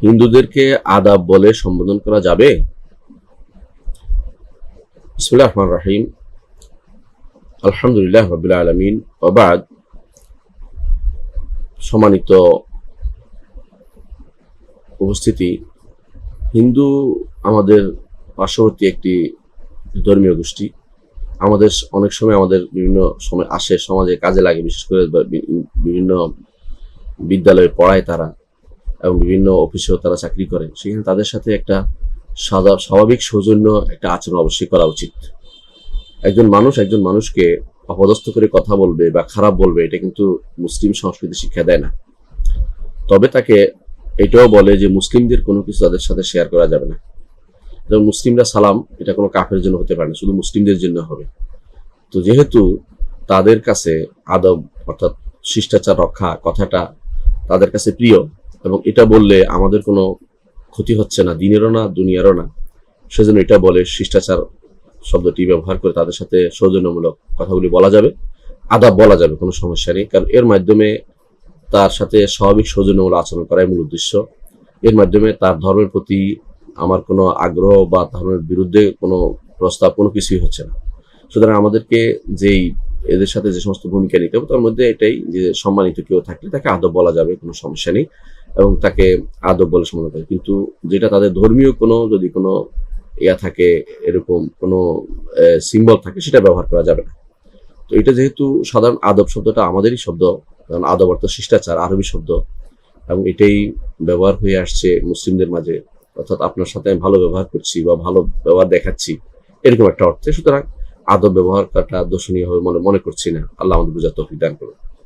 হিন্দুদেরকে আদাব বলে সম্বোধন করা যাবে? বিসমিল্লাহির রহমানির রহিম। আলহামদুলিল্লাহ রাব্বিল আলামিন ওয়া বা'দ। সম্মানিত উপস্থিতি, হিন্দু আমাদের পার্শ্ববর্তী একটি ধর্মীয় গোষ্ঠী। আমাদের অনেক সময় আমাদের বিভিন্ন সময় আসে, সমাজে কাজে লাগে, বিশেষ করে বিভিন্ন বিদ্যালয়ে পড়ায় তারা, এবং বিভিন্ন অফিসেও তারা চাকরি করে। সেখানে তাদের সাথে একটা স্বাভাবিক সৌজন্য একটা আচরণ অবশ্যই করা উচিত। একজন মানুষকে অপদস্থ করে কথা বলবে বা খারাপ বলবে, এটা কিন্তু মুসলিম সংস্কৃতি শিক্ষা দেয় না। তবে তাকে এটাও বলে যে মুসলিমদের কোনো কিছু তাদের সাথে শেয়ার করা যাবে না। যেমন মুসলিমরা সালাম, এটা কোনো কাফের জন্য হতে পারে না, শুধু মুসলিমদের জন্য হবে। তো যেহেতু তাদের কাছে আদব অর্থাৎ শিষ্টাচার রক্ষা কথাটা তাদের কাছে প্রিয়, এবং এটা বললে আমাদের কোনো ক্ষতি হচ্ছে না, দিনেরও না দুনিয়ারও না, সেজন্য এটা বলে শিষ্টাচার শব্দটি ব্যবহার করে তাদের সাথে সৌজন্যমূলক কথাগুলি বলা যাবে, আদাব বলা যাবে, কোনো সমস্যা নেই। কারণ এর মাধ্যমে তার সাথে স্বাভাবিক সৌজন্যমূলক আচরণ করাই মূল উদ্দেশ্য। এর মাধ্যমে তার ধর্মের প্রতি আমার কোনো আগ্রহ বা ধর্মের বিরুদ্ধে কোনো প্রস্তাব কোনো কিছুই হচ্ছে না। সুতরাং আমাদেরকে এদের সাথে যে সমস্ত ভূমিকা নিতে হবে তার মধ্যে এটাই যে সম্মানিত কেউ থাকলে তাকে আদব বলা যাবে, কোনো সমস্যা নেই, এবং তাকে আদব বলে সম্মান করে। কিন্তু যেটা তাদের ধর্মীয় কোনো যদি কোনো থাকে, এরকম কোনো সিম্বল থাকে, সেটা ব্যবহার করা যাবে না। তো এটা যেহেতু সাধারণ আদব শব্দটা আমাদেরই শব্দ, কারণ আদব অর্থ শিষ্টাচার, আরবি শব্দ, এবং এটাই ব্যবহার হয়ে আসছে মুসলিমদের মাঝে, অর্থাৎ আপনার সাথে আমি ভালো ব্যবহার করছি বা ভালো ব্যবহার দেখাচ্ছি, এরকম একটা অর্থে। সুতরাং আদব ব্যবহার করাটা দোষণীয় হবে মনে করছি না। আল্লাহ আমাদের বুঝার তৌফিক দান করুন।